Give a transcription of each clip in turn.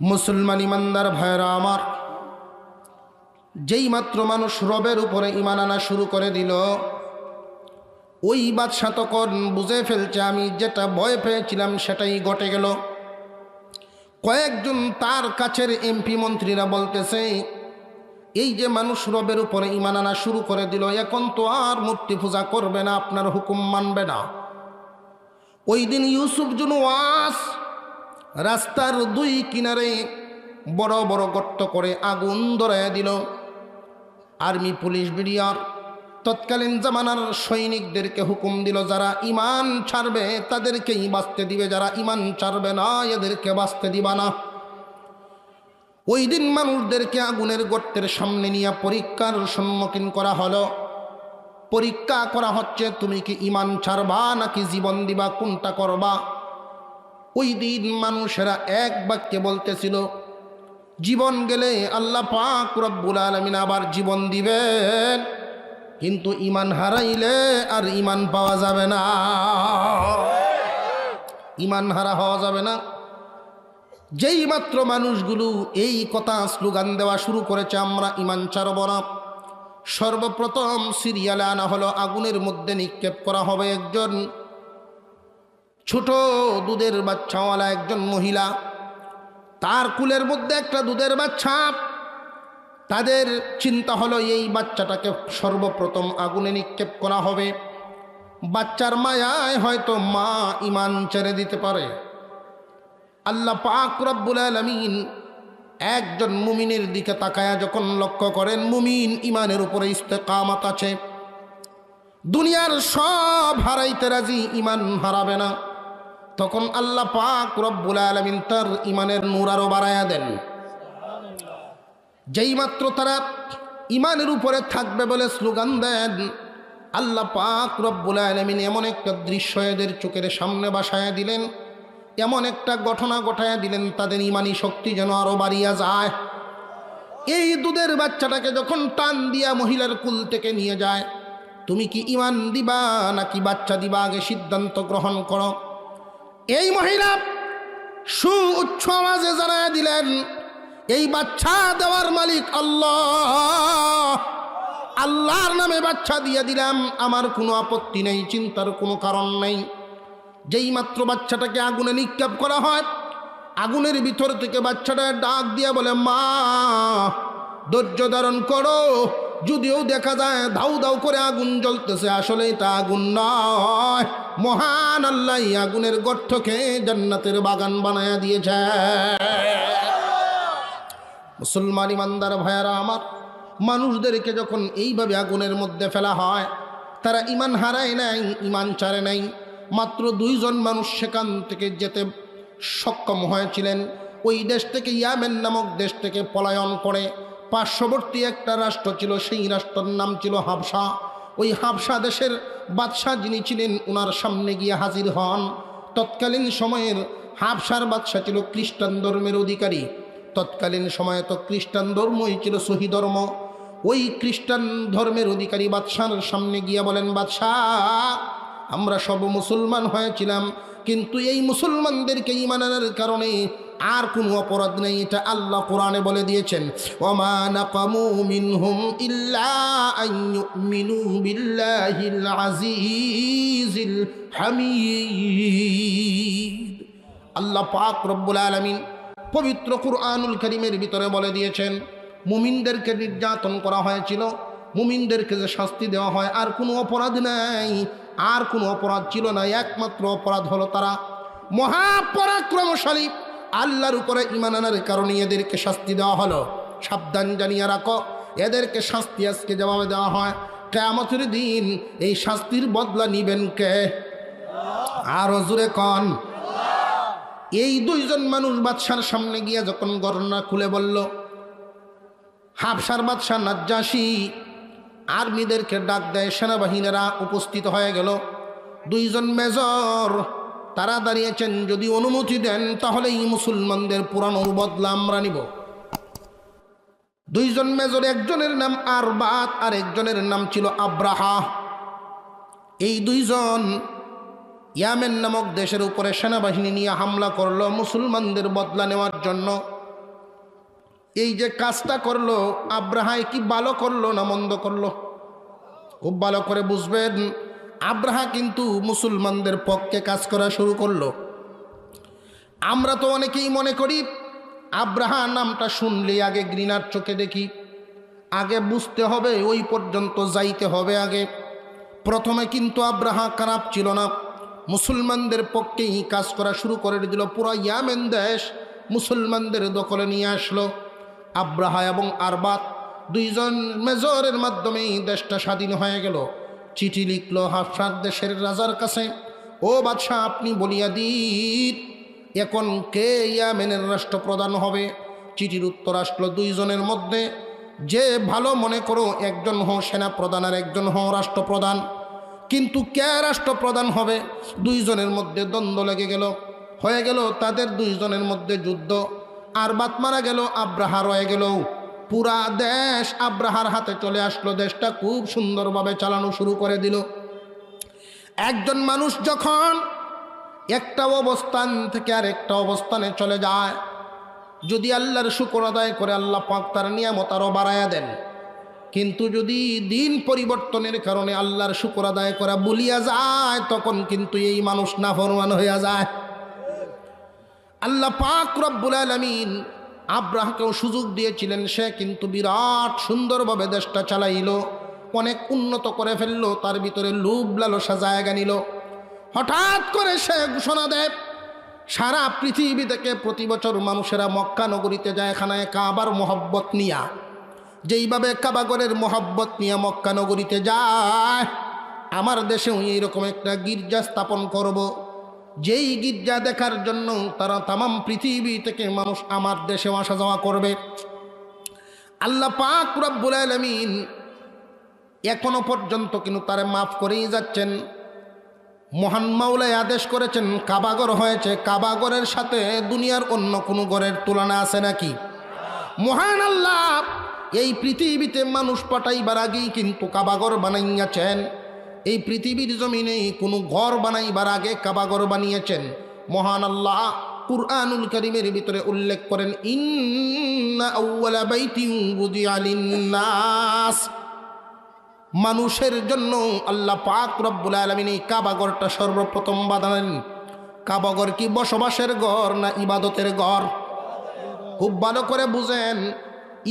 মুসলমান ইমানদার ভাইরা আমার, যেই মাত্র মানুষ রবের উপরে ইমান আনা শুরু করে দিল, ওই বাদশা তখন বুঝে ফেলছে আমি যেটা ভয় পেয়েছিলাম সেটাই ঘটে গেল। কয়েকজন তার কাছের এমপি মন্ত্রীরা বলতেছে, এই যে মানুষ রবের উপরে ইমান আনা শুরু করে দিল, এখন তো আর মূর্তি পূজা করবে না, আপনার হুকুম মানবে না। ওই দিন ইউসুফ জুনওয়াস রাস্তার দুই কিনারে বড় বড় গর্ত করে আগুন ধরাইয়া দিল। আর্মি, পুলিশ, বিডিআর তৎকালীন জামানার সৈনিকদেরকে হুকুম দিল, যারা ইমান ছাড়বে তাদেরকেই বাঁচতে দিবে, যারা ইমান ছাড়বে না এদেরকে বাঁচতে দিবা না। ওই দিন মানুষদেরকে আগুনের গর্তের সামনে নিয়ে পরীক্ষার সম্মুখীন করা হলো। পরীক্ষা করা হচ্ছে, তুমি কি ইমান ছাড়বা নাকি জীবন দিবা, কোনটা করবা? ওই দিন মানুষেরা এক বাক্যে বলতেছিল, জীবন গেলে আল্লাহ পাক রব্বুল আলামিন আবার জীবন দিবেন, কিন্তু ইমান হারাইলে আর ইমান পাওয়া যাবে না, ইমান হারা হওয়া যাবে না। যেই মাত্র মানুষগুলো এই কথা স্লোগান দেওয়া শুরু করেছে, আমরা ইমান ছাড়ব না, সর্বপ্রথম সিরিয়ালে আনা হলো, আগুনের মধ্যে নিক্ষেপ করা হবে একজন ছোট দুধের বাচ্চাওয়ালা একজন মহিলা, তার কুলের মধ্যে একটা দুধের বাচ্চা। তাদের চিন্তা হলো এই বাচ্চাটাকে সর্বপ্রথম আগুনে নিক্ষেপ করা হবে, বাচ্চার মায়ায় হয়তো মা ইমান ছেড়ে দিতে পারে। আল্লাহ পাক রব্বুল আলামিন একজন মুমিনের দিকে তাকায়া যখন লক্ষ্য করেন মুমিন ইমানের উপরে ইস্তেকামত আছে, দুনিয়ার সব হারাইতে রাজি, ইমান হারাবে না, তখন আল্লাহ পাক রব্বুল আলামিন তার ইমানের নূর আরো বাড়ায়া দেন। যেই মাত্র তারা ইমানের উপরে থাকবে বলে স্লোগান দেন, আল্লাহ পাক রব্বুল আলামিন এমন একটা দৃশ্য এদের চোখের সামনে বাসায়া দিলেন, এমন একটা ঘটনা ঘটায়া দিলেন, তাদের ইমানি শক্তি যেন আরো বাড়িয়া যায়। এই দুধের বাচ্চাটাকে যখন টান দিয়া মহিলার কুল থেকে নিয়ে যায়, তুমি কি ইমান দিবা নাকি বাচ্চা দিবা, আগে সিদ্ধান্ত গ্রহণ করো। এই মহিলা সুউচ্চ আওয়াজে জানায়া দিলেন, এই বাচ্চা দেওয়ার মালিক আল্লাহ, আল্লাহর নামে বাচ্চা দিয়ে দিলাম, আমার কোনো আপত্তি নেই, চিন্তার কোনো কারণ নেই। যেই মাত্র বাচ্চাটাকে আগুনে নিক্ষেপ করা হয়, আগুনের ভিতর থেকে বাচ্চাটা ডাক দিয়া বলে, মা ধৈর্য ধারণ করো, যদিও দেখা যায় ধাউ ধাউ করে আগুন জ্বলতেছে, আসলে এটা আগুন নয়, মহান আল্লাহ আগুনের গর্তকে জান্নাতের বাগান বানায়া দিয়েছে। মুসলমান ইমানদার ভাইয়ারা আমার, মানুষদেরকে যখন এইভাবে আগুনের মধ্যে ফেলা হয়, তারা ইমান হারায় নাই, ইমান ছাড়ে নাই। মাত্র দুইজন মানুষ সেখান থেকে যেতে সক্ষম হয়েছিলেন। ওই দেশ থেকে, ইয়ামেন নামক দেশ থেকে পলায়ন করে পার্শ্ববর্তী একটা রাষ্ট্র ছিল, সেই রাষ্ট্রের নাম ছিল হাবশা। ওই হাবশা দেশের বাদশাহ যিনি ছিলেন, ওনার সামনে গিয়ে হাজির হন। তৎকালীন সময়ের হাবশার বাদশাহ ছিল খ্রিস্টান ধর্মের অধিকারী। তৎকালীন সময়ে তো খ্রিস্টান ধর্মই ছিল সহি ধর্ম। ওই খ্রিস্টান ধর্মের অধিকারী বাদশার সামনে গিয়া বলেন, বাদশাহ, আমরা সব মুসলমান হয়েছিলাম, কিন্তু এই মুসলমানদেরকে ঈমান আনার কারণে আর কোনো অপরাধ নেই, এটা আল্লাহ কোরআনে বলে দিয়েছেন, ওমা নাকামু মিনহুম ইল্লা আন ইউমিনু বিল্লাহিল আজিজিল হামিদ। আল্লাহ পাক রব্বুল আলামিন পবিত্র কুরআনুল কারীমের ভিতরে বলে দিয়েছেন, মুমিনদেরকে নির্যাতন করা হয়েছিল, মুমিনদেরকে যে শাস্তি দেওয়া হয়, আর কোনো অপরাধ নাই, আর কোনো অপরাধ ছিল না, একমাত্র অপরাধ হলো তারা মহাপরাক্রমশালী আল্লাহর উপরে ঈমান আনার কারণে এদেরকে শাস্তি দেওয়া হলো। সাবধান জানিয়ে রাখো, এদেরকে শাস্তি আজকে যেভাবে দেওয়া হয়, কিয়ামতের দিন এই শাস্তির বদলা নিবেন কে? আরো জোরে কন। এই দুইজন মানুষ বাদশার সামনে গিয়ে যখন ঘটনা খুলে বলল, হাবশার বাদশাহ নাজ্জাশী আর্মিদেরকে ডাক দেয়, সেনাবাহিনীরা উপস্থিত হয়ে গেল। দুইজন মেজর তারা দাঁড়িয়েছেন, যদি অনুমতি দেন তাহলে এই মুসলমানদের পুরানোর বদলা আমরা নিব। দুইজন মেজর, একজনের নাম আরবাত আর একজনের নাম ছিল আব্রাহা। এই দুইজন ইয়ামেন নামক দেশের উপরে সেনাবাহিনী নিয়ে হামলা করলো মুসলমানদের বদলা নেওয়ার জন্য। এই যে কাজটা করলো, আব্রাহাই কি ভালো করলো না মন্দ করলো? খুব ভালো করে বুঝবেন, আব্রাহা কিন্তু মুসলমানদের পক্ষে কাজ করা শুরু করলো। আমরা তো অনেকেই মনে করি আব্রাহা নামটা শুনলেই আগে ঘৃণার চোখে দেখি, আগে বুঝতে হবে, ওই পর্যন্ত যাইতে হবে আগে। প্রথমে কিন্তু আব্রাহা খারাপ ছিল না, মুসলমানদের পক্ষেই কাজ করা শুরু করে দিল। পুরো ইয়ামেন দেশ মুসলমানদের দখলে নিয়ে আসলো। আব্রাহা এবং আরবাত দুইজন মেজরের মাধ্যমেই দেশটা স্বাধীন হয়ে গেল। চিঠি লিখলো হাফসার দেশের রাজার কাছে, ও বাদশাহ আপনি বলিয়া দিন এখন কে ইয়ামেনের রাষ্ট্রপ্রধান হবে। চিঠির উত্তর আসলো, দুইজনের মধ্যে যে ভালো মনে করো, একজন হও সেনাপ্রধান আর একজন হও রাষ্ট্রপ্রধান। কিন্তু কে রাষ্ট্রপ্রধান হবে? দুইজনের মধ্যে দ্বন্দ্ব লেগে গেল, হয়ে গেল তাদের দুইজনের মধ্যে যুদ্ধ। আরবাত মারা গেল, আব্রাহা রয়ে গেল। পুরা দেশ আব্রাহার হাতে চলে আসলো, দেশটা খুব সুন্দরভাবে চালানো শুরু করে দিল। একজন মানুষ যখন একটা অবস্থান থেকে আর একটা অবস্থানে চলে যায়, যদি আল্লাহর শুকর আদায় করে আল্লাহ পাক তার নিয়ামত আরও বাড়ায়া দেন। কিন্তু যদি দিন পরিবর্তনের কারণে আল্লাহর শুকর আদায় করা ভুলিয়া যায়, তখন কিন্তু এই মানুষ নাফরমান হইয়া যায়। আল্লাহ পাক রব্বুল আলামিন আব্রাহাকেও সুযোগ দিয়েছিলেন, সে কিন্তু বিরাট সুন্দরভাবে দেশটা চালাইল, অনেক উন্নত করে ফেলল, তার ভিতরে লোভ লালসা জায়গা নিল। হঠাৎ করে সে ঘোষণা দেয়, সারা পৃথিবী থেকে প্রতি বছর মানুষেরা মক্কা নগরীতে যায় খানায় কাবার মোহব্বত নিয়া। যেইভাবে কাবাগরের মোহব্বত নিয়ে মক্কা নগরীতে যায়, আমার দেশেও এইরকম একটা গির্জা স্থাপন করব, যেই গির্জা দেখার জন্য তারা তামাম পৃথিবী থেকে মানুষ আমার দেশেও আসা যাওয়া করবে। আল্লাহ পাক রব্বুল আলামিন এখনো পর্যন্ত কিন্তু তারে মাফ করেই যাচ্ছেন। মহান মাওলাই আদেশ করেছেন, কাবাগর হয়েছে, কাবাগরের সাথে দুনিয়ার অন্য কোনো ঘরের তুলনা আছে নাকি? মহান আল্লাহ এই পৃথিবীতে মানুষ পাঠাইবার আগেই কিন্তু কাবাগর বানাইয়াছেন। এই পৃথিবীর জমিনে কোনো ঘর বানাইবার আগে কাবাগর বানিয়েছেন। মহান আল্লাহ কুরআনুল কারীমের ভিতরে উল্লেখ করেন, ইন্না আউওয়ালা বাইতিন বুদিআ লিন্নাস, মানুষের জন্য আল্লাহ পাক রব্বুল আলামিন এই কাবাগরটা সর্বপ্রথম বানালেন। কাবাগর কি বসবাসের ঘর না ইবাদতের ঘর? খুব ভালো করে বুঝেন,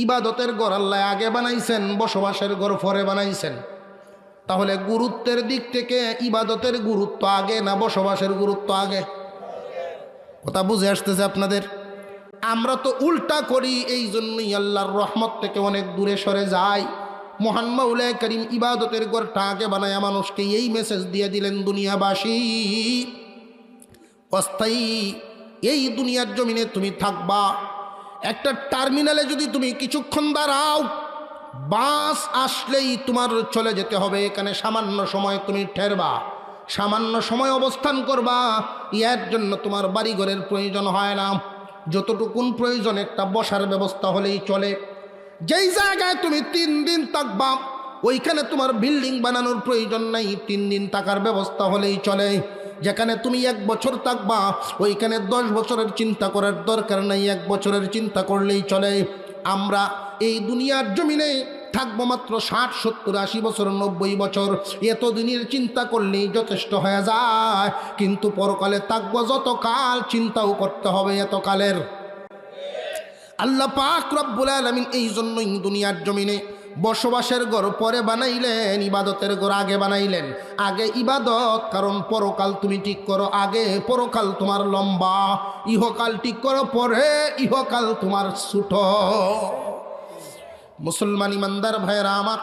ইবাদতের ঘর আল্লাহ আগে বানাইছেন, বসবাসের ঘর পরে বানাইছেন। তাহলে গুরুত্বের দিক থেকে ইবাদতের গুরুত্ব আগে না বসবাসের গুরুত্ব আগে? কথা বুঝে আসতেছে আপনাদের? আমরা তো উল্টা করি, এই জন্যই আল্লাহর রহমত থেকে অনেক দূরে সরে যাই। মহান মাওলাই করিম ইবাদতের ঘরটা আগে বানায়া মানুষকে এই মেসেজ দিয়ে দিলেন, দুনিয়াবাসী অস্থায়ী এই দুনিয়ার জমিনে তুমি থাকবা। একটা টার্মিনালে যদি তুমি কিছুক্ষণ দাঁড়াও, বাস আসলেই তোমার চলে যেতে হবে। এখানে সামান্য সময় তুমি ঠেরবা, সামান্য সময় অবস্থান করবা। এর জন্য তোমার বাড়িঘরের প্রয়োজন হয় না, যতটুকুন প্রয়োজন একটা বসার ব্যবস্থা হলেই চলে। যেই জায়গায় তুমি 3 দিন থাকবা, ওইখানে তোমার বিল্ডিং বানানোর প্রয়োজন নাই, 3 দিন থাকার ব্যবস্থা হলেই চলে। যেখানে তুমি 1 বছর থাকবা, ওইখানে 10 বছরের চিন্তা করার দরকার নাই, 1 বছরের চিন্তা করলেই চলে। আমরা এই দুনিয়ার জমিনে থাকবো মাত্র 60, 70, 80 বছর, 90 বছর, এতদিনের চিন্তা করলেই যথেষ্ট হয়ে যায়। কিন্তু পরকালে থাকবো যত কাল, চিন্তাও করতে হবে এতকালের। আল্লাহ পাক রব্বুল আলামিন এই জন্যই দুনিয়ার জমিনে বসবাসের ঘর পরে বানাইলেন, ইবাদতের ঘর আগে বানাইলেন। আগে ইবাদত, কারণ পরকাল তুমি ঠিক করো আগে, পরকাল তোমার লম্বা। ইহকাল ঠিক করো পরে, ইহকাল তোমার ছোট। মুসলমান ইমানদার ভাইয়েরা আমার,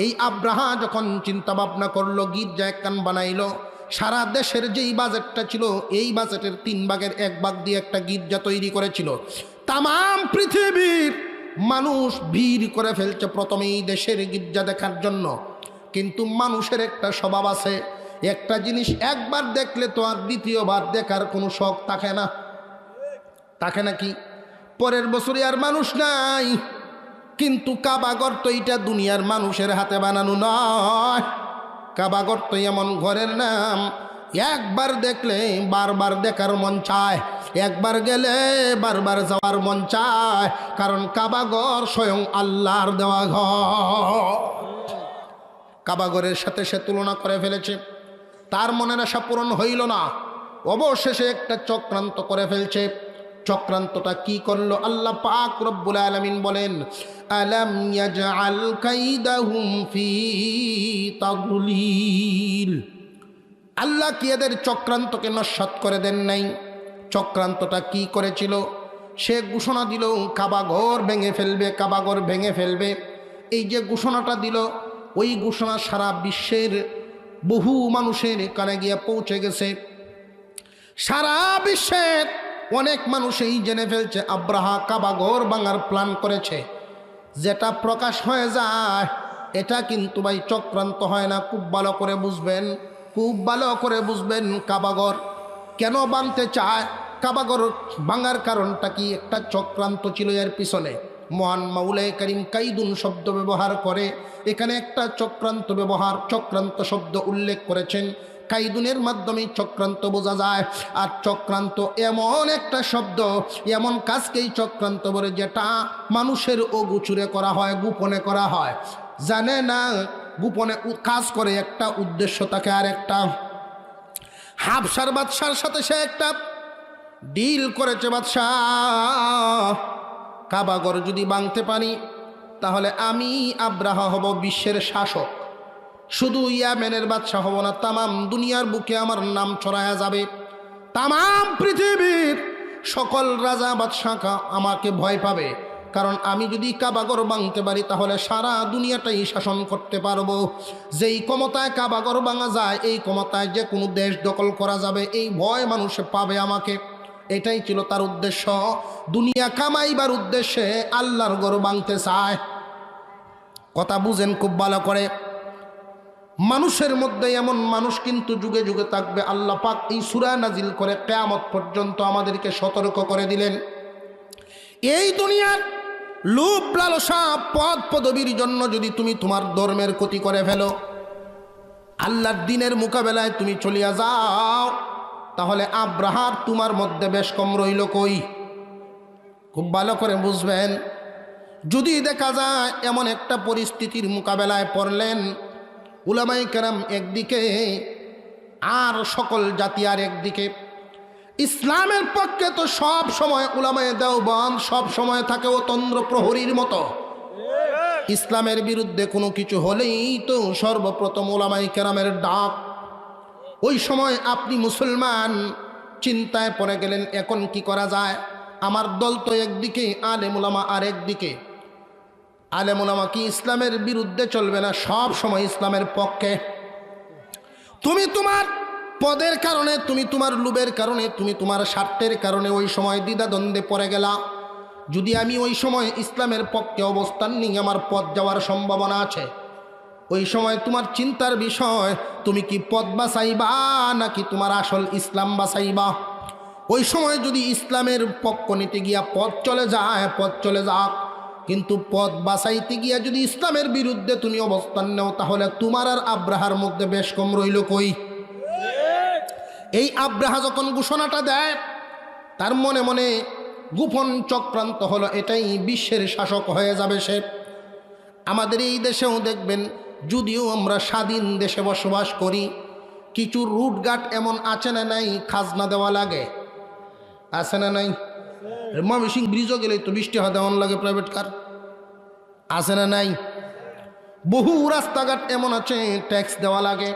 এই আব্রাহা যখন চিন্তা ভাবনা করলো, গির্জা একখান বানাইলো, সারা দেশের যেই বাজেটটা ছিল, এই বাজেটের 3 ভাগের 1 ভাগ দিয়ে একটা গির্জা তৈরি করেছিল। তামাম পৃথিবীর মানুষ ভিড় করে ফেলছে প্রথমেই দেশের গির্জা দেখার জন্য। কিন্তু মানুষের একটা স্বভাব আছে, একটা জিনিস একবার দেখলে তো আর দ্বিতীয়বার দেখার কোনো শখ থাকে না, থাকে নাকি? পরের বছরে আর মানুষ নাই। কিন্তু কাবাগর তো এটা দুনিয়ার মানুষের হাতে বানানো নয়। কাবাগর তো এমন ঘরের নাম, একবার দেখলে বারবার দেখার মন চায়, একবার গেলে বারবার যাওয়ার মন চায়, কারণ কাবা ঘর স্বয়ং আল্লাহর দেওয়া ঘর। কাবা ঘরের সাথে সে তুলনা করে ফেলেছে, তার মনের আশা পূরণ হইল না, অবশেষে একটা চক্রান্ত করে ফেলছে। চক্রান্তটা কি করলো? আল্লাহ পাক রব্বুল আলামিন বলেন, আলাম ইয়াজআল কাইদাহুম ফি তাদলিল। আল্লাহ কি এদের চক্রান্তকে নস্যাৎ করে দেন নাই? চক্রান্তটা কি করেছিল? সে ঘোষণা দিল কাবা ঘর ভেঙে ফেলবে, কাবা ঘর ভেঙে ফেলবে। এই যে ঘোষণাটা দিল, ওই ঘোষণা সারা বিশ্বের বহু মানুষের কানে গিয়ে পৌঁছে গেছে। সারা বিশ্বের অনেক মানুষই জেনে ফেলছে আব্রাহা কাবা ঘর ভাঙার প্ল্যান করেছে। যেটা প্রকাশ হয়ে যায় এটা কিন্তু ভাই চক্রান্ত হয় না। খুব ভালো করে বুঝবেন, খুব ভালো করে বুঝবেন। কাবা ঘর কেন ভাঙতে চায়? কাবা ঘর ভাঙার কারণটা কি? একটা চক্রান্ত ছিল এর পিছনে। মহান মাওলায়ে কারীম কাইদুন শব্দ ব্যবহার করে, এখানে একটা চক্রান্ত শব্দ উল্লেখ করেছেন। কাইদুনের মাধ্যমে চক্রান্ত বোঝা যায়। আর চক্রান্ত এমন একটা শব্দ, এমন কাজকেই চক্রান্ত বলে যেটা মানুষের অগোচরে করা হয়, গোপনে করা হয়, জানে না, গোপনে কাজ করে। একটা উদ্দেশ্য থাকে। আর একটা হাবশার বাদশার সাথে সে একটা ডিল করেছে। বাদশাহ, কাবাঘর যদি ভাঙতে পারি তাহলে আমি আব্রাহা হব বিশ্বের শাসক। শুধু ইয়ামেনের বাদশাহ হব না, তামাম দুনিয়ার বুকে আমার নাম ছড়ায়া যাবে। তামাম পৃথিবীর সকল রাজা বাদশাহ আমাকে ভয় পাবে, কারণ আমি যদি কাবাঘর ভাঙতে পারি তাহলে সারা দুনিয়াটাই শাসন করতে পারবো। যেই ক্ষমতায় কাবাঘর ভাঙা যায়, এই ক্ষমতায় যে কোনো দেশ দখল করা যাবে, এই ভয় মানুষ পাবে আমাকে। এটাই ছিল তার উদ্দেশ্য। দুনিয়া কামাইবার উদ্দেশ্যে আল্লাহর ঘর ভাঙতে চায়। কথা বুঝেন খুব ভালো করে। মানুষের মধ্যে এমন মানুষ কিন্তু যুগে যুগে থাকবে। আল্লাহ পাক এই সূরা নাজিল করে কিয়ামত পর্যন্ত আমাদেরকে সতর্ক করে দিলেন। এই দুনিয়ার লোভ লালসা পদ পদবীর জন্য যদি তুমি তোমার ধর্মের ক্ষতি করে ফেলো, আল্লাহর দ্বীনের মোকাবেলায় তুমি চলিয়া যাও, তাহলে আব্রাহার তোমার মধ্যে বেশ কম রইল কই? খুব ভালো করে বুঝবেন। যদি দেখা যায় এমন একটা পরিস্থিতির মোকাবেলায় পড়লেন, উলামায়ে কেরাম একদিকে আর সকল জাতি আর একদিকে। ইসলামের পক্ষে তো সব সময় উলামায়ে দেওবন্দ সব সময় থাকে অতন্দ্র প্রহরীর মতো। ইসলামের বিরুদ্ধে কোনো কিছু হলেই তো সর্বপ্রথম উলামায়ে কেরামের ডাক। ওই সময় আপনি মুসলমান চিন্তায় পড়ে গেলেন, এখন কি করা যায়? আমার দল তো একদিকে, আলেম উলামা আর একদিকে। আলেম উলামা কি ইসলামের বিরুদ্ধে চলবে না? সব সময় ইসলামের পক্ষে। তুমি তোমার পদের কারণে, তুমি তোমার লোভের কারণে, তুমি তোমার স্বার্থের কারণে ওই সময় দ্বিধাদ্বন্দ্বে পড়ে গেলা। যদি আমি ওই সময় ইসলামের পক্ষে অবস্থান নিই, আমার পদ যাওয়ার সম্ভাবনা আছে। ওই সময় তোমার চিন্তার বিষয়, তুমি কি পদ বাঁচাইবা নাকি তোমার আসল ইসলাম বাঁচাইবা? ওই সময় যদি ইসলামের পক্ষ নিতে গিয়া পদ চলে যায়, পদ চলে যাক, কিন্তু পদ বাঁচাইতে গিয়া যদি ইসলামের বিরুদ্ধে তুমি অবস্থান নেও, তাহলে তোমার আর আব্রাহার মধ্যে বেশ কম রইল কই? এই আব্রাহা যখন ঘোষণাটা দেয়, তার মনে মনে গোপন চক্রান্ত হলো এটাই বিশ্বের শাসক হয়ে যাবে সে। আমাদের এই দেশেও দেখবেন, যদিও আমরা স্বাধীন দেশে বসবাস করি, কিছু রুটঘাট এমন আছে না নাই, খাজনা দেওয়া লাগে, আছে না নাই? ময়মনসিংহ ব্রিজও গেলে তো 20 টাকা দেওয়ান লাগে প্রাইভেট কার, আছে না নাই? বহু রাস্তাঘাট এমন আছে ট্যাক্স দেওয়া লাগে।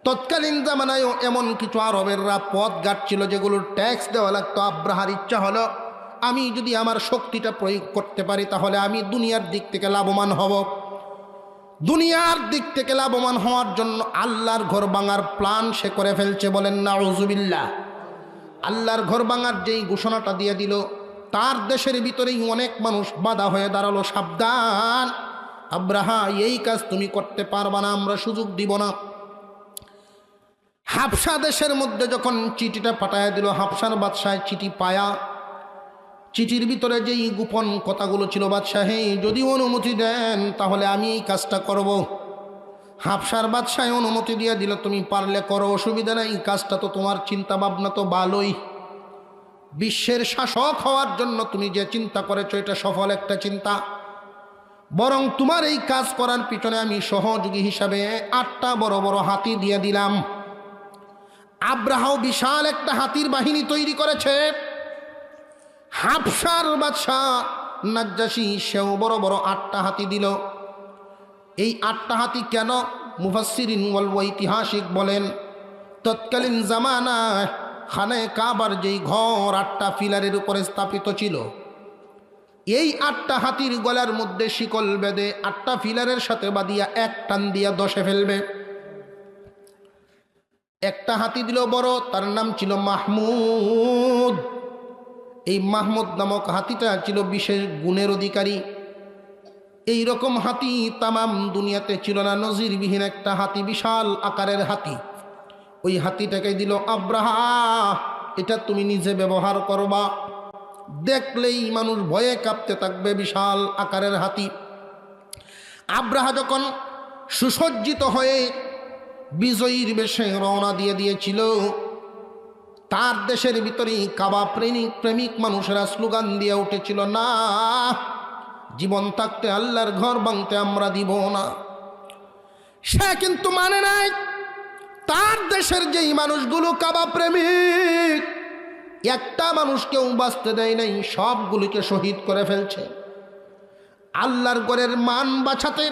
তৎকালীন জামানায়ও এমন কিছু আরবেররা পথঘাট ছিল যেগুলোর ট্যাক্স দেওয়া লাগতো। আব্রাহার ইচ্ছা হলো, আমি যদি আমার শক্তিটা প্রয়োগ করতে পারি তাহলে আমি দুনিয়ার দিক থেকে লাভবান হব। দুনিয়ার দিক থেকে লাভবান হওয়ার জন্য আল্লাহর ঘর ভাঙার প্ল্যান সে করে ফেলছে। বলেন নাউজুবিল্লাহ। আল্লাহর ঘর ভাঙার যেই ঘোষণাটা দিয়ে দিল, তার দেশের ভিতরেই অনেক মানুষ বাধা হয়ে দাঁড়ালো, সাবধান আব্রাহা, এই কাজ তুমি করতে পারবা না, আমরা সুযোগ দিব না। হাবশা দেশের মধ্যে যখন চিঠিটা পাঠায় দিল, হাবশার বাদশাহ চিঠি পায়া, চিঠির ভিতরে যেই গোপন কথাগুলো ছিল, বাদশাহ যদি অনুমতি দেন তাহলে আমি এই কাজটা করব। হাবশার বাদশাহ অনুমতি দিয়ে দিল, তুমি পারলে করো, অসুবিধা নাই, কাজটা তো তোমার চিন্তা ভাবনা তো ভালোই, বিশ্বের শাসক হওয়ার জন্য তুমি যে চিন্তা করেছো এটা সফল একটা চিন্তা, বরং তোমার এই কাজ করার পিছনে আমি সহযোগী হিসাবে 8টা বড় বড় হাতি দিয়ে দিলাম। আব্রাহাও বিশাল একটা হাতির বাহিনী তৈরি করেছে। হাবশার বাদশাহ নাজ্জাশী সেও বড় বড় 8টা হাতি দিল। এই 8টা হাতি কেন? মুফাসসিরিন ওয়াল ঐতিহাসিক বলেন, তৎকালীন জামানায় খানায়ে কাবার যেই ঘর 8টা পিলারের উপরে স্থাপিত ছিল, এই 8টা হাতির গলার মধ্যে শিকল বেঁধে 8টা পিলারের সাথে বাঁধিয়া এক টান দিয়া দশে ফেলবে। একটা হাতি দিল বড়, তার নাম ছিল মাহমুদ। এই মাহমুদ নামক হাতিটা ছিল বিশেষ গুণের অধিকারী। এই রকম হাতি তামাম দুনিয়াতে ছিল না, নজিরবিহীন একটা হাতি, বিশাল আকারের হাতি। ওই হাতিটাকে দিল আব্রাহা, এটা তুমি নিজে ব্যবহার করবা, দেখলেই মানুষ ভয়ে কাঁপতে থাকবে, বিশাল আকারের হাতি। আব্রাহা যখন সুসজ্জিত হয়ে বিজয়ীর বেশে রওনা দিয়ে দিয়েছিল, তার দেশের ভিতরেই কাবা প্রেমিক মানুষেরা স্লোগান দিয়ে উঠেছিল, না, জীবন থাকতে আল্লাহর ঘর ভাঙতে আমরা দিব না। সে কিন্তু মানে নাই। তার দেশের যেই মানুষগুলো কাবা প্রেমিক, একটা মানুষকেও বাঁচতে দেয় নাই, সবগুলিকে শহীদ করে ফেলছে। আল্লাহর ঘরের মান বাঁচাতে,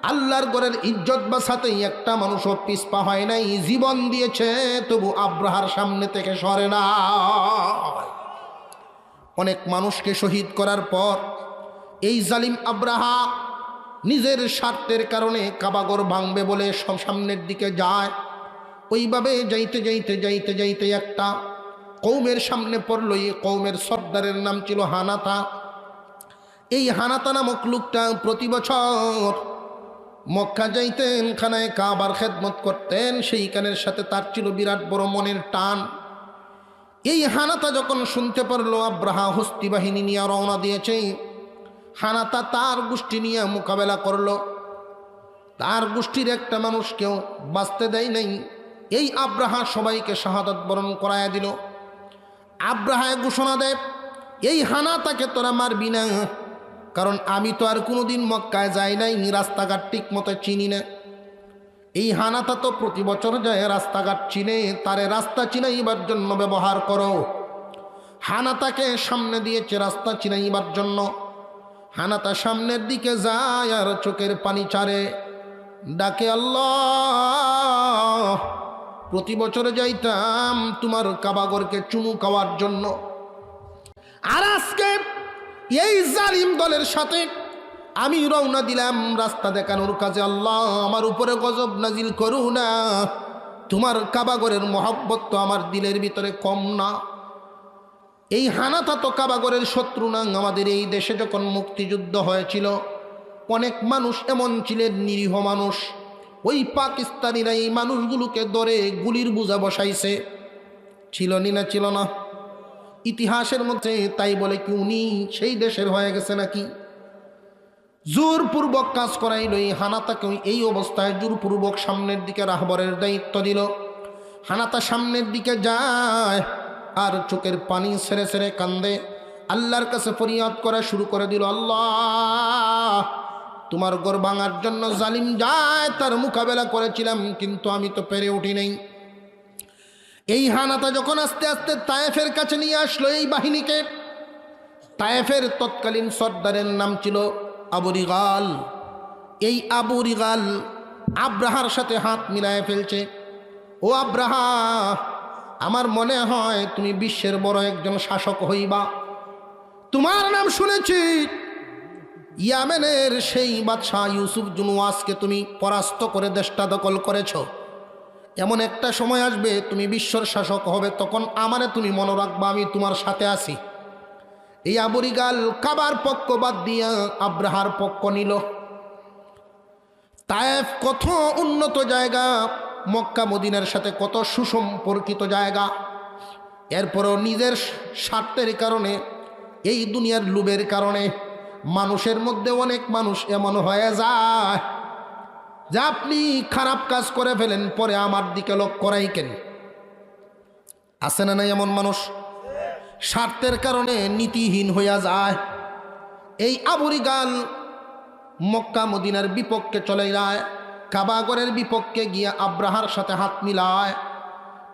আল্লাহর ঘরের ইজ্জত বাঁচাতে একটা মানুষও পিছপা হয় নাই, জীবন দিয়েছে, তবু আব্রাহার সামনে থেকে সরে না। অনেক মানুষকে শহীদ করার পর এই জালিম আব্রাহা নিজের স্বার্থের কারণে কাবাগর ভাঙবে বলে সব সামনের দিকে যায়। ওইভাবে যাইতে যাইতে যাইতে যাইতে একটা কৌমের সামনে পড়ল। এই কৌমের সর্দারের নাম ছিল হানাতা। এই হানাতা নামক লোকটা প্রতি বছর মক্কা যাইতেন, খানায় কাবার খেদমত করতেন, সেইখানের সাথে তার ছিল বিরাট বড় মনের টান। এই হানাতা যখন শুনতে পারলো আব্রাহা হস্তি বাহিনী নিয়ে রওনা দিয়েছে, হানাতা তার গোষ্ঠী নিয়ে মোকাবেলা করলো। তার গোষ্ঠীর একটা মানুষকেও বাঁচতে দেয় নাই। এই আব্রাহা সবাইকে শাহাদাত বরণ করায়া দিল। আব্রাহায় ঘোষণা দেয়, এই হানাতাকে তোরা মারবি না, কারণ আমি তো আর কোনোদিন মক্কায় যাই নাই, রাস্তাঘাট ঠিক মতো চিনি না। এই হানাতা তো প্রতি বছর যায়, রাস্তাঘাট চিনে, তারে রাস্তা চিনাইবার জন্য ব্যবহার করো। হানাতাকে সামনে দিয়েছে রাস্তা চিনাইবার জন্য। হানাতা সামনের দিকে যায় আর চোখের পানি ছাড়ে, ডাকে আল্লাহ, প্রতি বছরে যাইতাম তোমার কাবাগরকে চুমু খাওয়ার জন্য, আর আজকে এই জালিম দলের সাথে আমি রওনা দিলাম রাস্তা দেখানোর কাজে। আল্লাহ, আমার উপরে গজব নাজিল করু না, তোমার কাবাগরের মহব্বত তো আমার দিলের ভিতরে কম না। এই হানাতা তো কাবাগরের শত্রু না। আমাদের এই দেশে যখন মুক্তিযুদ্ধ হয়েছিল, অনেক মানুষ এমন ছিলেন নিরীহ মানুষ, ওই পাকিস্তানিরা এই মানুষগুলোকে ধরে গুলির বোঝা বসাইছে। ছিল না? ছিল না? ইতিহাসের মধ্যে তাই বলে কি উনি সেই দেশের হয়ে গেছে নাকি? জোরপূর্বক কাজ করাইল। এই হানাতাকে এই অবস্থায় জোরপূর্বক সামনের দিকে রাহবরের দায়িত্ব দিল। হানাতা সামনের দিকে যায় আর চোখের পানি ছেড়ে ছেড়ে কান্দে, আল্লাহর কাছে ফরিয়াদ করা শুরু করে দিল, আল্লাহ, তোমার ঘর ভাঙার জন্য জালিম যায় তার মোকাবেলা করেছিলাম, কিন্তু আমি তো পেরে উঠি নাই। এই হানাতা যখন আস্তে আস্তে তায়েফের কাছে নিয়ে আসলো এই বাহিনীকে, তায়েফের তৎকালীন সর্দারের নাম ছিল আবু রিগাল। এই আবু রিগাল আব্রাহার সাথে হাত মিলায় ফেলছে, ও আব্রাহা, আমার মনে হয় তুমি বিশ্বের বড় একজন শাসক হইবা। তোমার নাম শুনেছি, ইয়ামেনের সেই বাদশাহ ইউসুফ জুনুওয়াসকে তুমি পরাস্ত করে দেশটা দখল করেছ। এমন একটা সময় আসবে তুমি বিশ্বর শাসক হবে, তখন আমারে তুমি মনে রাখবা, আমি তোমার সাথে আছি। এই আবু রিগাল কাবার পক্ষ বাদ দিয়া আব্রাহার পক্ষ নিল। তায়েফ কত উন্নত জায়গা, মক্কা মদিনার সাথে কত সুসম্পর্কিত জায়গা, এরপরও নিজের স্বার্থের কারণে, এই দুনিয়ার লোভের কারণে মানুষের মধ্যে অনেক মানুষ এমন হয়ে যায়, যে আপনি খারাপ কাজ করে ফেলেন, পরে আমার দিকে লক্ষ্য করাই কেন? আছে না নাই এমন মানুষ? স্বার্থের কারণে নীতিহীন হইয়া যায়। এই আবু রিগাল মক্কা মদিনার বিপক্ষে চলে যায়, কাবাগরের বিপক্ষে গিয়ে আব্রাহার সাথে হাত মিলায়,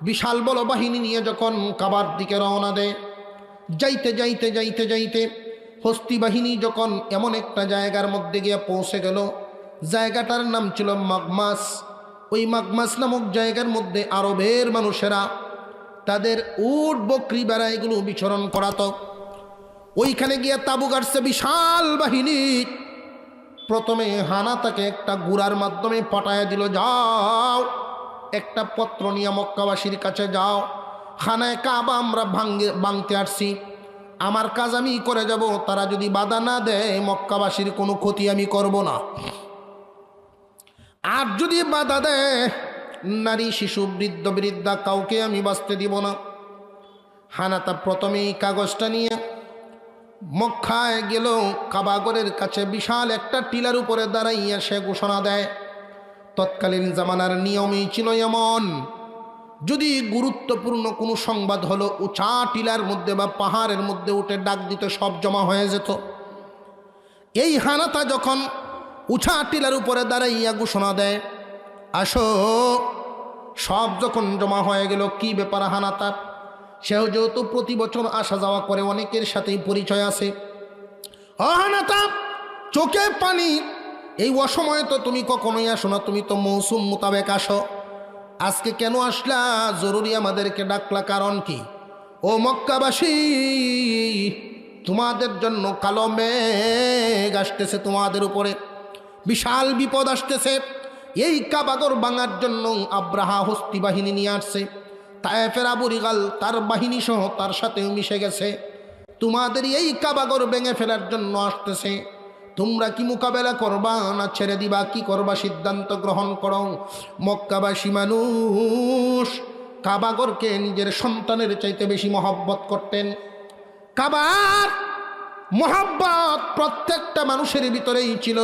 বিশাল বড় বাহিনী নিয়ে যখন কাবার দিকে রওনা দেয়, যাইতে যাইতে যাইতে যাইতে হস্তি বাহিনী যখন এমন একটা জায়গার মধ্যে গিয়ে পৌঁছে গেল, জায়গাটার নাম ছিল মাগমাস। ওই মাগমাস নামক জায়গার মধ্যে আরবের মানুষেরা তাদের উট বকরি বেড়া এগুলো বিচরণ করাতো। ওইখানে গিয়ে তাবু গাড়ছে বিশাল বাহিনী। প্রথমে হানা তাকে একটা গুড়ার মাধ্যমে পাঠাইয়া দিল, যাও একটা পত্র নিয়ে মক্কাবাসীর কাছে যাও, খানায় কাবা আমরা ভাঙতে আসছি, আমার কাজ আমি করে যাব, তারা যদি বাধা না দেয় মক্কাবাসীর কোনো ক্ষতি আমি করব না, আর যদি বাধা দেয় নারী শিশু বৃদ্ধ বৃদ্ধা কাউকে আমি বাঁচতে দিব না। হানাতা প্রথমেই কাগজটা নিয়ে মক্কায় গেল, কাবাগরের কাছে বিশাল একটা টিলার উপরে দাঁড়াইয়া সে ঘোষণা দেয়। তৎকালীন জামানার নিয়মই ছিল এমন, যদি গুরুত্বপূর্ণ কোনো সংবাদ হলো উঁচা টিলার মধ্যে বা পাহাড়ের মধ্যে উঠে ডাক দিত, সব জমা হয়ে যেত। এই হানাতা যখন উঁচা টিলার উপরে দাঁড়াইয়া ঘোষণা দেয়, আসো, সব যখন জমা হয়ে গেল, কি ব্যাপার হানাতা? সেও যেহেতু প্রতি বছর আসা যাওয়া করে, অনেকের সাথেই পরিচয় আছে। ও হানাতা, চোখে পানি, এই অসময়ে তো তুমি কখনোই আসো না, তুমি তো মৌসুম মোতাবেক আসো, আজকে কেন আসলা? জরুরি আমাদেরকে ডাকলা, কারণ কি? ও মক্কাবাসী, তোমাদের জন্য কালো মেঘ আসতেছে, তোমাদের উপরে বিশাল বিপদ আসতেছে। এই কাবাগর ভাঙার জন্য আব্রাহা হস্তি বাহিনী নিয়ে আসছে, তায়েফের আবু রিগাল তার বাহিনী সহ তার সাথেও মিশে গেছে, তোমাদের এই কাবাগর ভেঙে ফেলার জন্য আসতেছে। তোমরা কি মোকাবেলা করবা না ছেড়ে দিবা? কি করবা সিদ্ধান্ত গ্রহণ করো। মক্কাবাসী মানুষ কাবাগরকে নিজের সন্তানের চাইতে বেশি মহব্বত করতেন। কাবার মহব্বত প্রত্যেকটা মানুষের ভিতরেই ছিল।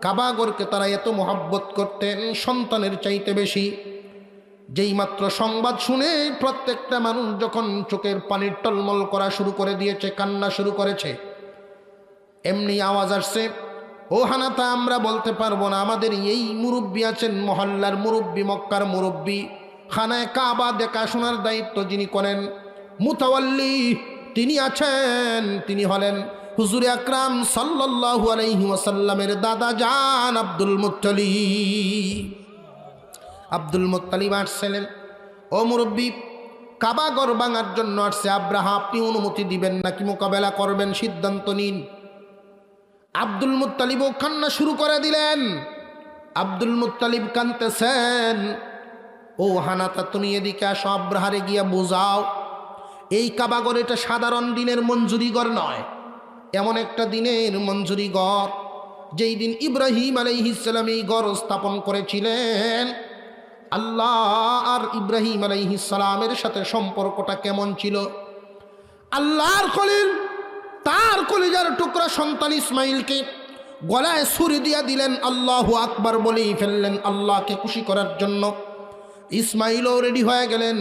কাবাগরকে তারা এত মহব্বত করতেন সন্তানের চাইতে বেশি। যেই মাত্র সংবাদ শুনে প্রত্যেকটা মানুষ যখন চোখের পানির টলমল করা শুরু করে দিয়েছে, কান্না শুরু করেছে, এমনি আওয়াজ আসছে, ও হানাতা, আমরা বলতে পারবো না, আমাদের এই মুরব্বী আছেন, মহল্লার মুরব্বী, মক্কার মুরব্বী, খানায় কাবা দেখাশোনার দায়িত্ব যিনি করেন, মুতাওয়াল্লি তিনি আছেন, তিনি হলেন হুজুরে আকরাম সাল্লাল্লাহু আলাইহি ওয়াসাল্লামের দাদা জান আব্দুল মুত্তালিব। আব্দুল মুত্তালিব আসছিলেন, ও মুরব্বী, কাবাগর ভাঙার জন্য আসছে আব্রাহা, আপনি অনুমতি দিবেন নাকি মোকাবেলা করবেন? সিদ্ধান্ত নিন। আব্দুল মুত্তালিবও কান্না শুরু করে দিলেন। আব্দুল মুত্তালিব কাঁদতেছেন, ও হানাতা, তুমি এদিকে আসো, আব্রাহারে গিয়া বোঝাও, এই কাবাগর এটা সাধারণ দিনের মঞ্জুরি ঘর নয়, এমন একটা দিনের মঞ্জুরি ঘর যেই দিন ইব্রাহিম আলাইহিস সালাম এই ঘর স্থাপন করেছিলেন। আল্লাহ আর ইব্রাহিম আলাইহিস সালামের সাথে সম্পর্কটা কেমন ছিল? আল্লাহর খলিল তার কলিজার টুকরা সন্তান ইসমাইলকে গলায় ছুরি দিয়া দিলেন, আল্লাহু আকবার বলেই ফেললেন আল্লাহকে খুশি করার জন্য। ইসমাইলও রেডি হয়ে গেলেন,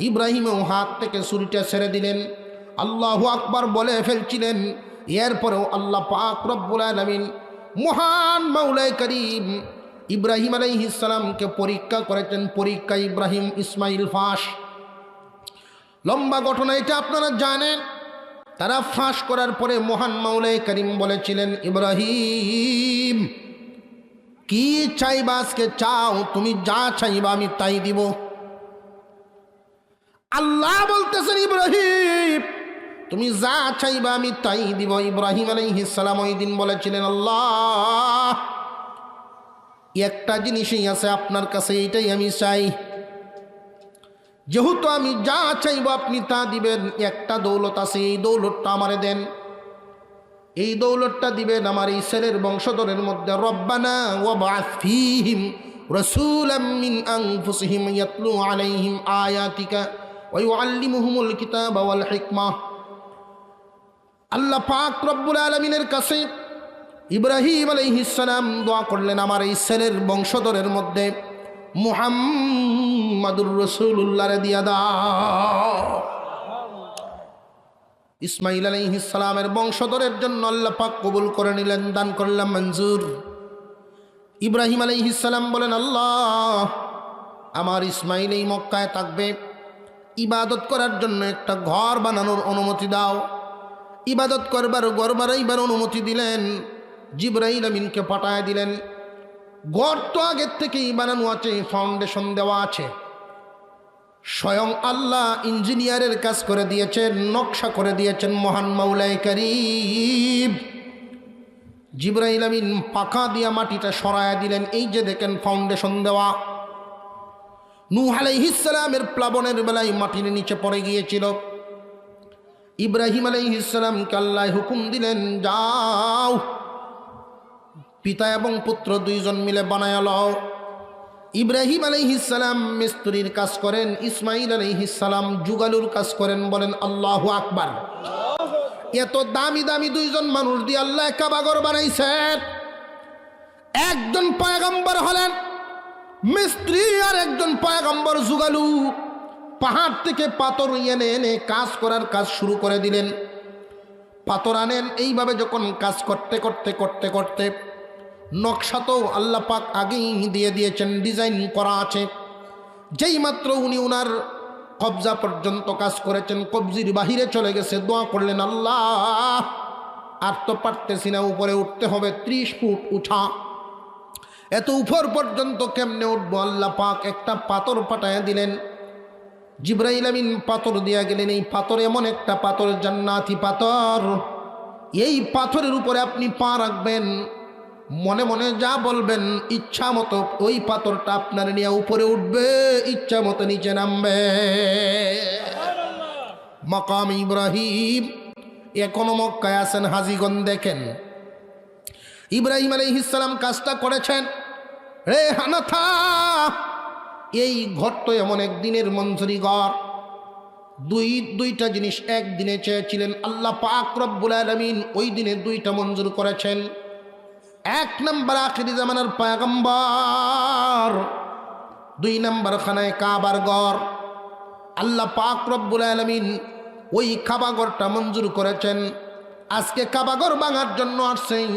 ইব্রাহিমও হাত থেকে ছুরিটা ছেড়ে দিলেন, আল্লাহু আকবার বলে ফেলছিলেন। এরপরেও আল্লাহ পাক রব্বুল আলামিন মহান মাওলায়ে করিম ইব্রাহিম আলাইহিস সালামকে পরীক্ষা করেছেন। পরীক্ষা ইব্রাহিম ইসমাইল ফাঁস। লম্বা ঘটনা এটা, আপনারা জানেন। তারা ফাঁস করার পরে মহান মাওলায়ে করিম বলেছিলেন, ইব্রাহিম কি চাইবা আজকে চাও, তুমি যা চাইবা আমি তাই দিব। আল্লাহ বলতেছেন, ইব্রাহিম তুমি যা চাইবা আমি তাই দিব। ইব্রাহিম আলাইহিস সালাম ওই দিন বলেছিলেন, আল্লাহ একটা জিনিসই আছে আপনার কাছে, এইটাই আমি চাই, যেহেতু আমি যা চাইব আপনি তা দিবেন। একটা দৌলত আছে, এই দৌলতটা আমারে দেন, এই দৌলতটা দিবেন আমার এই ছেলের বংশধরের মধ্যে। রব্বানা ওয়াবআথ ফীহিম রাসূলাম মিন আনফুসিহিম ইয়াতলু আলাইহিম আয়াতিকা ওয়া ইউআল্লিমুহুমুল কিতাবা ওয়াল হিকমাহ। আল্লাহ পাক রব্বুল আলামিনের কাছে ইব্রাহিম আলাইহিস সালাম দোয়া করলেন, আমার এই ছেলের বংশধরের মধ্যে মুহাম্মাদুর রাসূলুল্লাহরে দিয়া দাও। ইসমাইল আলাইহিস সালামের বংশধরের জন্য আল্লাহ পাক কবুল করে নিলেন, দান করলাম মঞ্জুর। ইব্রাহিম আলাইহিস সালাম বলেন, আল্লাহ আমার ইসমাইল এই মক্কায় থাকবে, ইবাদত করার জন্য একটা ঘর বানানোর অনুমতি দাও। ইবাদত করবার ঘর বানাইবার অনুমতি দিলেন। জিবরাইল আমিনকে পাঠায় দিলেন। ঘর তো আগের থেকেই বানানো আছে, ফাউন্ডেশন দেওয়া আছে। স্বয়ং আল্লাহ ইঞ্জিনিয়ারের কাজ করে দিয়েছেন, নকশা করে দিয়েছেন মহান মাওলাই কারীম। জিবরাইল আমিন পাখা দিয়া মাটিটা সরায়া দিলেন। এই যে দেখেন ফাউন্ডেশন দেওয়া। নূহ আলাইহিস সালামের প্লাবনের বেলায় মাটির নিচে পড়ে গিয়েছিল। ইব্রাহিম আলাইহিস সালামকে আল্লাহ হুকুম দিলেন, যাও পিতা এবং পুত্র দুইজন মিলে বানায় লও। ইব্রাহিম আলাইহিস সালাম মিস্ত্রির কাজ করেন, ইসমাইল আলাইহিস সালাম যুগালুর কাজ করেন। বলেন আল্লাহু আকবার। এত দামি দামি দুইজন মানুষ দিয়ে আল্লাহ কাবাঘর বানাইছেন। একজন পয়গম্বর হলেন মিস্ত্রি, আর একজন পয়গম্বর যুগালু। পাহাড় থেকে পাথর এনে এনে কাজ করার কাজ শুরু করে দিলেন। পাথর আনেন, এইভাবে যখন কাজ করতে করতে করতে করতে নকশা তো আল্লাহ পাক আগেই দিয়ে দিয়েছেন, ডিজাইন করা আছে। যেই মাত্র উনি উনার কবজা পর্যন্ত কাজ করেছেন, কবজির বাহিরে চলে গেছে। দোয়া করলেন, আল্লাহ আর তো পারতেছি না, উপরে উঠতে হবে, 30 ফুট উঠা। এত উপর পর্যন্ত কেমনে উঠবো? আল্লাহ পাক একটা পাথর পাঠায় দিলেন। জিবরাইল আমিন পাথর দিয়া গেলেন। এই পাথর এমন একটা পাথর, জান্নাতি পাথর। এই পাথরের উপরে আপনি পা রাখবেন, মনে মনে যা বলবেন ইচ্ছা মতো ওই পাথরটা আপনার নিয়ে উপরে উঠবে, ইচ্ছা মতো নিচে নামবে। মাকাম ইব্রাহিম এখনো মক্কায় আছেন, হাজীগণ দেখেন। ইব্রাহিম আলাইহিস সালাম কাজটা করেছেন। রে হানাথা, এই ঘর তো এমন একদিনের মঞ্জুরি ঘর। দুইটা জিনিস একদিনে চেয়েছিলেন, আল্লাহ পাক রব্বুল আলামিন ওই দিনে দুইটা মঞ্জুর করেছেন। এক নম্বর আখিরি জামানার পয়গম্বর, 2 নম্বর খানায় কাবার ঘর। আল্লাহ পাক রব্বুল আলামিন ওই কাবা ঘরটা মঞ্জুর করেছেন। আজকে কাবা ঘর ভাঙার জন্য আসছেন,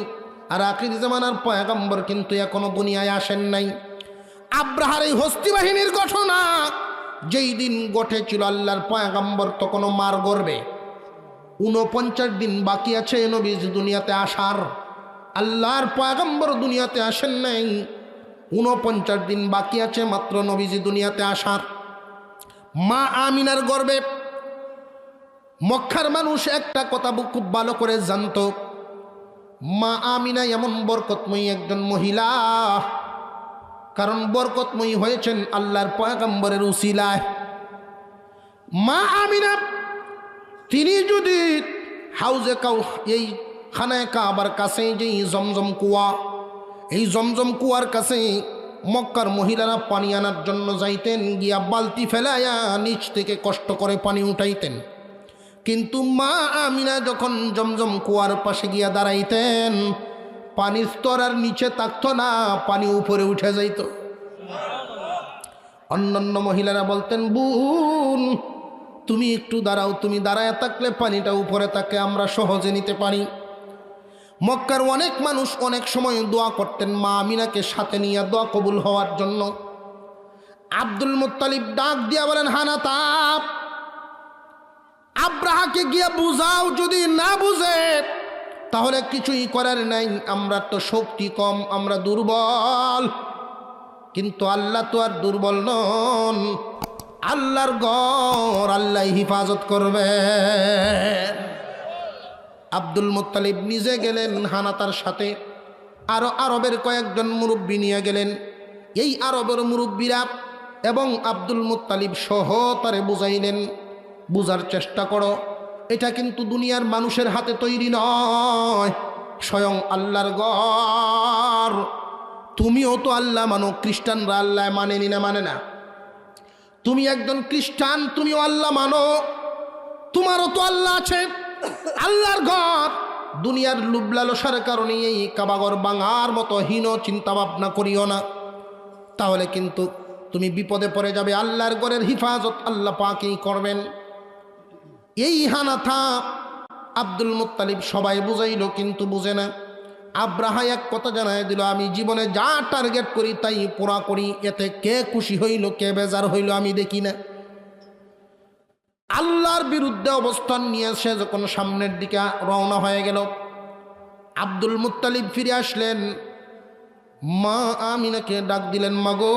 আর আখিরি জামানার পয়গম্বর কিন্তু এখনো দুনিয়ায় আসেন নাই। আব্রাহার এই হস্তি বাহিনীর ঘটনা যেই দিন ঘটেছিল, আল্লাহর পয়গম্বর তখনও মার গর্বে। 49 দিন বাকি আছে নবীজি দুনিয়াতে আসার। আল্লাহর পয়গম্বর দুনিয়াতে আসেন নাই, 49 দিন বাকি আছে মাত্র নবীজি দুনিয়াতে আসার। মা আমিনার গর্বে। মক্কার মানুষ একটা কথা খুব ভালো করে জানত, মা আমিনা এমন বরকতময়ী একজন মহিলা, কারণ বরকতময়ী হয়েছেন আল্লাহর পয়গম্বরের উসিলায়। মা আমিনা তিনি যদি হাউজে এই খানায় কাবার কাছে যেই জমজম কুয়া, এই জমজম কুয়ার কাছে মক্কার মহিলারা পানি আনার জন্য যাইতেন, গিয়া বালতি ফেলাইয়া নিচ থেকে কষ্ট করে পানি উঠাইতেন। কিন্তু মা আমিনা যখন জমজম কুয়ার পাশে গিয়া দাঁড়াইতেন, পানির স্তর আর নিচে থাকতো না, পানি উপরে উঠে যাইত। অন্যান্য মহিলারা বলতেন, বোন তুমি একটু দাঁড়াও, তুমি দাঁড়ায় থাকলে পানিটা উপরে থাকে, আমরা সহজে নিতে পারি। মক্কার অনেক মানুষ অনেক সময় দোয়া করতেন মা আমিনাকে সাথে নিয়ে, দোয়া কবুল হওয়ার জন্য। আব্দুল মুত্তালিব ডাক দিয়া বলেন, হানাতা আব্রাহাকে গিয়া বুঝাও, যদি না বুঝে তাহলে কিছুই করার নাই, আমরা তো শক্তি কম, আমরা দুর্বল। কিন্তু আল্লাহ তো আর দুর্বল নন, আল্লাহর ঘর আল্লাহ হিফাজত করবে। আব্দুল মুত্তালিব নিজে গেলেন হানাতার সাথে, আরো আরবের কয়েকজন মুরব্বী নিয়ে গেলেন। এই আরবের মুরব্বীরা এবং আব্দুল মুত্তালিব সহ তারে বুঝাইলেন, বুঝার চেষ্টা করো, এটা কিন্তু দুনিয়ার মানুষের হাতে তৈরি নয়, স্বয়ং আল্লাহর ঘর। তুমিও তো আল্লাহ মানো, খ্রিস্টানরা আল্লাহ মানেনি না, মানে না? তুমি একজন খ্রিস্টান, তুমিও আল্লাহ মানো, তোমারও তো আল্লাহ আছে। আল্লাহর ঘর দুনিয়ার লোভ লালসার কারণে এই কাবাঘর ভাঙার মতো হীন চিন্তা ভাবনা করিও না, তাহলে কিন্তু তুমি বিপদে পড়ে যাবে। আল্লাহর ঘরের হিফাজত আল্লাহ পাকই করবেন। এই হানাথা আব্দুল মুত্তালিব সবাই বুঝাইল, কিন্তু বুঝে না। আব্রাহা এক কথা জানায় দিল, আমি জীবনে যা টার্গেট করি তাই পুরা করি, এতে কে খুশি হইল কে বেজার হইল আমি দেখি না। আল্লাহর বিরুদ্ধে অবস্থান নিয়ে সে যখন সামনের দিকে রওনা হয়ে গেল, আব্দুল মুত্তালিব ফিরে আসলেন, মা আমিনাকে ডাক দিলেন, মাগো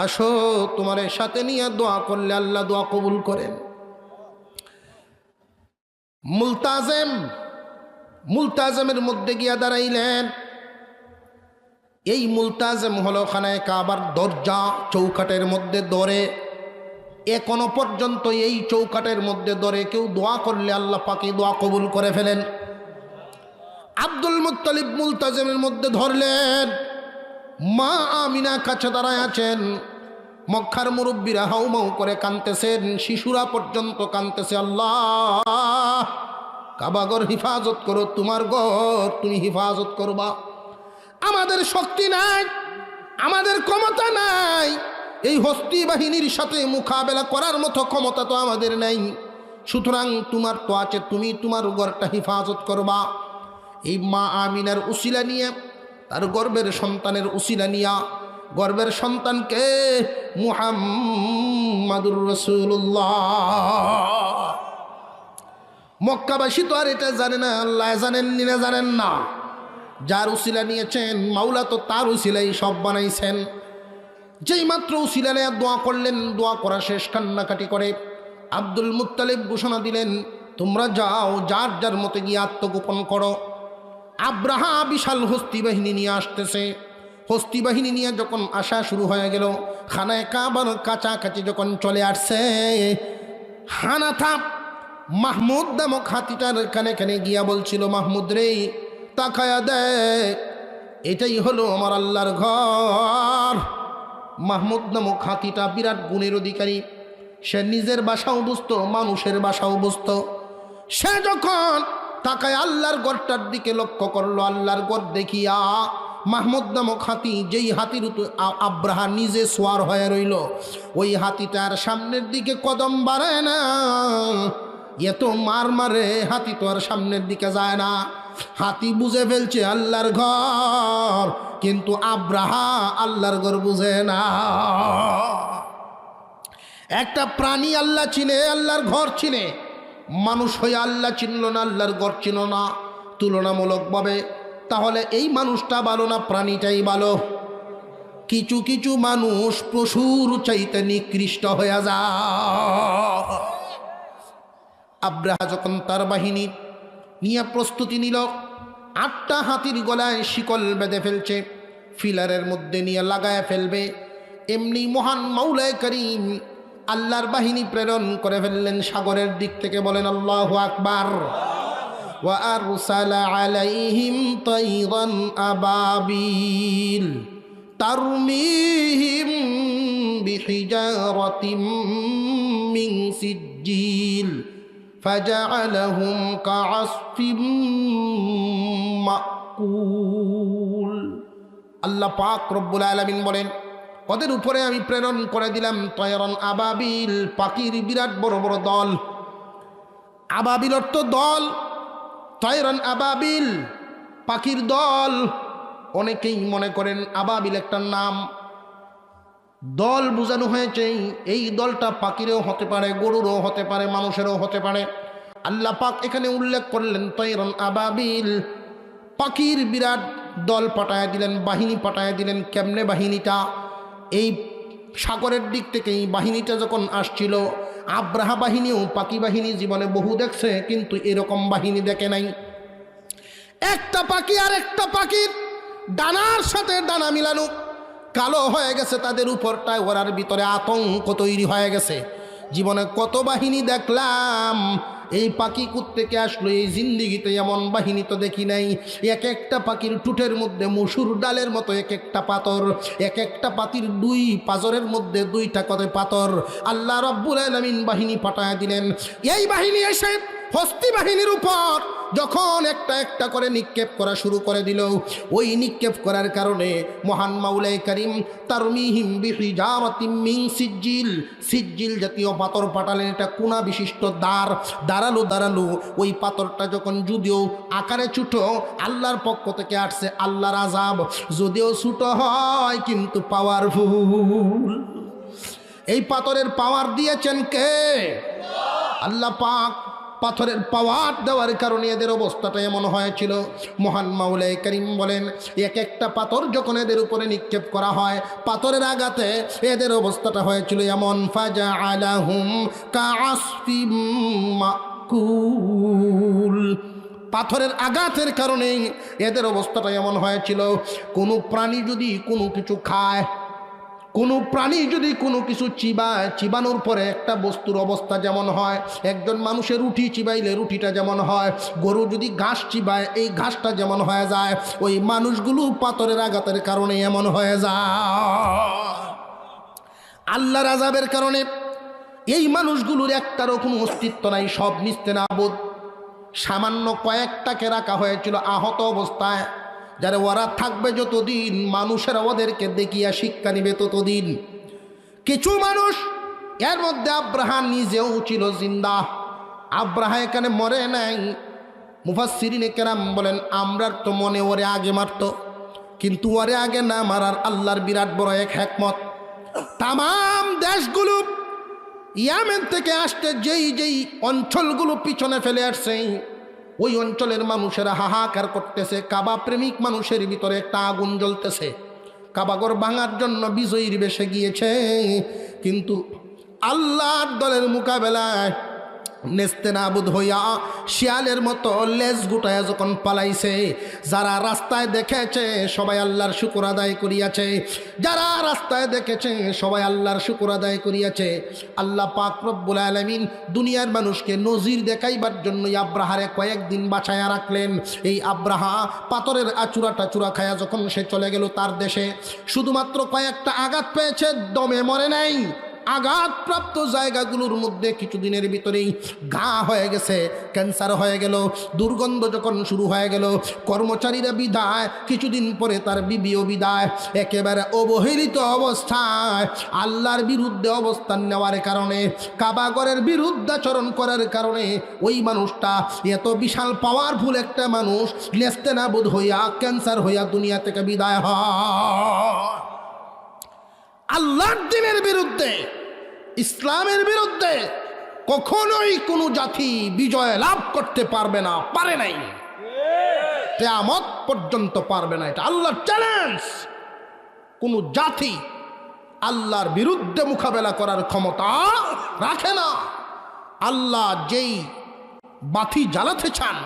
আসো, তোমার সাথে নিয়ে দোয়া করলে আল্লাহ দোয়া কবুল করেন। মুলতাজেমের মধ্যে গিয়া দাঁড়াইলেন। এই মুলতাজেম হলো খানায় কাবার দরজা, চৌকাটের মধ্যে ধরে এখনো পর্যন্ত এই চৌকাটের মধ্যে ধরে কেউ দোয়া করলে আল্লাহ পাকে দোয়া কবুল করে ফেলেন। আব্দুল মুত্তালিব মুলতাজেমের মধ্যে ধরলেন, মা আমিনা কাছে দাঁড়ায় আছেন। মক্কার মুরব্বীরা হাউমাউ করে কাঁদতেছেন, শিশুরা পর্যন্ত কাঁদতেছে, আল্লাহ কাবাগর হিফাজত করো, তোমার ঘর তুমি হিফাজত করবা। আমাদের শক্তি নাই, আমাদের ক্ষমতা নাই, এই হস্তি বাহিনীর সাথে মোকাবেলা করার মতো ক্ষমতা তো আমাদের নাই, সুতরাং তোমার তো আছে, তুমি তোমার ঘরটা হিফাজত করবা। এই মা আমিনার উসিলা নিয়ে, তার গর্বের সন্তানের উসিলা নিয়া, গর্বের সন্তানকে মুহাম্মাদুর রাসূলুল্লাহ। মক্কাবাসী তো আর এটা জানে না, আল্লাহ জানেন না জানেন না। যার উসিলা নিয়েছেন মাওলা তো তার উসিলাই সব বানাইছেন। যেই মাত্র উসিলা নিয়ে দোয়া করলেন, দোয়া করা শেষ, কান্নাকাটি করে আব্দুল মুত্তালিব ঘোষণা দিলেন, তোমরা যাও, যার যার মতে গিয়ে আত্মগোপন করো। আব্রাহা বিশাল হস্তি বাহিনী নিয়ে আসতেছে। হস্তি বাহিনী নিয়ে যখন আসা শুরু হয়ে গেল, খানায় কাবার কাছাকাছি যখন চলে আসছে, হানাথা মাহমুদ নামক হাতিটার কানে কানে গিয়া বলছিল, মাহমুদ রে তাকায়া দেখ, এটাই হলো আমার আল্লাহর ঘর। মাহমুদ নামক হাতিটা বিরাট গুণের অধিকারী, সে নিজের বাসাও বুঝত, মানুষের বাসাও বুঝত। সে যখন তাকায় আল্লাহর ঘরটার দিকে লক্ষ্য করলো, আল্লাহর ঘর দেখিয়া মাহমুদ নামক হাতি, যেই হাতির আব্রাহা নিজে সোয়ার হয়ে রইল, ওই হাতিটার সামনের দিকে কদম বাড়ায় না। এত মার মারে হাতি তো আর সামনের দিকে যায় না। হাতি বুঝে ফেলছে আল্লাহর ঘর, কিন্তু আব্রাহা আল্লাহর ঘর বুঝে না। একটা প্রাণী আল্লাহ চিনে, আল্লাহর ঘর চিনে, মানুষ হয়ে আল্লাহ চিনল না, আল্লাহর ঘর চিনল না তুলনামূলকভাবে, তাহলে এই মানুষটা ভালো না প্রাণীটাই ভালো? কিছু কিছু মানুষ পশুর চাইতে নিকৃষ্ট হয়ে যায়। আব্রাহা যখন তার বাহিনী নিয়ে প্রস্তুতি নিল, 8টা হাতির গলায় শিকল বেঁধে ফেলছে, ফিলারের মধ্যে নিয়ে লাগায় ফেলবে, এমনি মহান মাওলায়ে করিম আল্লাহর বাহিনী প্রেরণ করে ফেললেন সাগরের দিক থেকে। বলেন আল্লাহু আকবার। ওয়া আরসালা আলাইহিম তায়রান আবাবিল তারমিহিম বিহিজারাতিম মিন সিজ্জিল ফাজআলাহুম কাআসফিম মাকুল। আল্লাহ পাক রব্বুল আলামিন বলেন, ওদের উপরে আমি প্রেরণ করে দিলাম তয়রন আবাবিল, পাখির বিরাট বড় বড় দল। আবাবিল অর্থ দল, তয়রন আবাবিল পাখির দল। অনেকেই মনে করেন আবাবিল একটা নাম, দল বোঝানো হয়েছে এই দলটা পাখিরও হতে পারে, গরুরও হতে পারে, মানুষেরও হতে পারে। আল্লাহ পাক এখানে উল্লেখ করলেন তয়রন আবাবিল, পাখির বিরাট দল পাঠায় দিলেন, বাহিনী পাঠায় দিলেন। কেমনে বাহিনীটা? এই সাগরের দিক থেকে এই বাহিনীটা যখন আসছিল, আব্রাহা বাহিনীও পাখি বাহিনী জীবনে বহু দেখছে, কিন্তু এরকম বাহিনী দেখে নাই। একটা পাখি আর একটা পাখির ডানার সাথে ডানা মিলানো, কালো হয়ে গেছে তাদের উপরটায়, ওরার ভিতরে আতঙ্ক তৈরি হয়ে গেছে। জীবনে কত বাহিনী দেখলাম, এই পাখি কোত্থেকে আসলো? এই জিন্দিগিতে এমন বাহিনী তো দেখি নাই। এক একটা পাখির টুটের মধ্যে মসুর ডালের মতো এক একটা পাথর, এক একটা পাখির 2 পাজরের মধ্যে 2টা করে পাথর। আল্লাহ রাব্বুল আলামিন বাহিনী পাঠায় দিলেন। এই বাহিনী এসে হস্তি বাহিনীর উপর যখন একটা একটা করে নিক্ষেপ করা শুরু করে দিল, ওই নিক্ষেপ করার কারণে মহান মাওলাই করিম তারমিহিম বিহিজারাতিম মিন সিজ্জিল, সিজ্জিল জাতীয় পাথর পাঠালেন। এটা কোনা বিশিষ্ট দাঁড়ালো। ওই পাথরটা যখন যদিও আকারে ছোট, আল্লাহর পক্ষ থেকে আসছে আল্লাহর আযাব, যদিও ছোট হয় কিন্তু পাওয়ারফুল। এই পাথরের পাওয়ার দিয়েছেন কে? আল্লাহ পাক। পাথরের পাওয়ার দেওয়ার কারণে এদের অবস্থাটা এমন হয়েছিল। মহান মাওলাই করিম বলেন, এক একটা পাথর যখন এদের উপরে নিক্ষেপ করা হয়, পাথরের আঘাতে এদের অবস্থাটা হয়েছিল এমন, ফাজআলাহুম কাআসফিম মাকুল। পাথরের আঘাতের কারণে এদের অবস্থাটা এমন হয়েছিল, কোনো প্রাণী যদি কোনো কিছু খায়, কোনো প্রাণী যদি কোনো কিছু চিবায়, চিবানোর পরে একটা বস্তুর অবস্থা যেমন হয়, একজন মানুষের রুটি চিবাইলে রুটিটা যেমন হয়, গরু যদি ঘাস চিবায় এই ঘাসটা যেমন হয়ে যায়, ওই মানুষগুলো পাথরের আঘাতের কারণে এমন হয়ে যায়। আল্লাহর আযাবের কারণে এই মানুষগুলোর একটারও কোনো অস্তিত্ব নাই, সব নিস্তেনাবুদ। সামান্য কয়েকটাকে রাখা হয়েছিল আহত অবস্থায়, যারা ওরা থাকবে যতদিন, মানুষেরা ওদেরকে দেখিয়া শিক্ষা নিবে ততদিন। কিছু মানুষ, এর মধ্যে আব্রাহা নিজেও ছিল জিন্দা। আব্রাহা এখানে মরে নাই। মুফাসসিরিনে কেরাম বলেন, আমরার তো মনে ওরে আগে মারত, কিন্তু ওরে আগে না মারার আল্লাহর বিরাট বড় এক হিকমত। তামাম দেশগুলো ইয়ামেন থেকে আসতে যেই অঞ্চলগুলো পিছনে ফেলে আসছে, ওই অঞ্চলের মানুষেরা হাহাকার করতেছে। কাবা প্রেমিক মানুষের ভিতরে একটা আগুন জ্বলতেছে। কাবাগর ভাঙার জন্য বিজয়ীর বেশে গিয়েছে, কিন্তু আল্লাহর দলের মোকাবেলায় নেস্তেনাবুদ হইয়া শিয়ালের মতো লেজ গুটায় যখন পালাইছে, যারা রাস্তায় দেখেছে সবাই আল্লাহর শুকর আদায় করিয়াছে, যারা রাস্তায় দেখেছে সবাই আল্লাহর শুকর আদায় করিয়াছে। আল্লাহ পাক রব্বুল আলামিন দুনিয়ার মানুষকে নজির দেখাইবার জন্য আব্রাহারে কয়েকদিন বাঁচায়া রাখলেন। এই আব্রাহা পাথরের আচুরা খায়া যখন সে চলে গেল তার দেশে, শুধুমাত্র কয়েকটা আঘাত পেয়েছে, দমে মরে নাই। আঘাতপ্রাপ্ত জায়গাগুলোর মধ্যে কিছুদিনের ভিতরেই ঘা হয়ে গেছে, ক্যান্সার হয়ে গেল, দুর্গন্ধ যখন শুরু হয়ে গেল, কর্মচারীরা বিদায়, কিছুদিন পরে তার বিবিও বিদায়। একেবারে অবহেলিত অবস্থায় আল্লাহর বিরুদ্ধে অবস্থান নেওয়ার কারণে, কাবাগরের বিরুদ্ধাচরণ করার কারণে ওই মানুষটা এত বিশাল পাওয়ারফুল একটা মানুষ নেস্তেনাবুদ হইয়া, ক্যান্সার হইয়া দুনিয়া থেকে বিদায় হয়। আল্লাহর দ্বীনের বিরুদ্ধে, ইসলামের বিরুদ্ধে কখনোই কোনো জাতি বিজয় লাভ করতে পারবে না, পারে নাই, কিয়ামত পর্যন্ত পারবে না। এটা আল্লাহর চ্যালেঞ্জ। কোনো জাতি আল্লাহর বিরুদ্ধে মোকাবেলা করার ক্ষমতা রাখে না। আল্লাহ যেই বাতি জ্বালাতে চান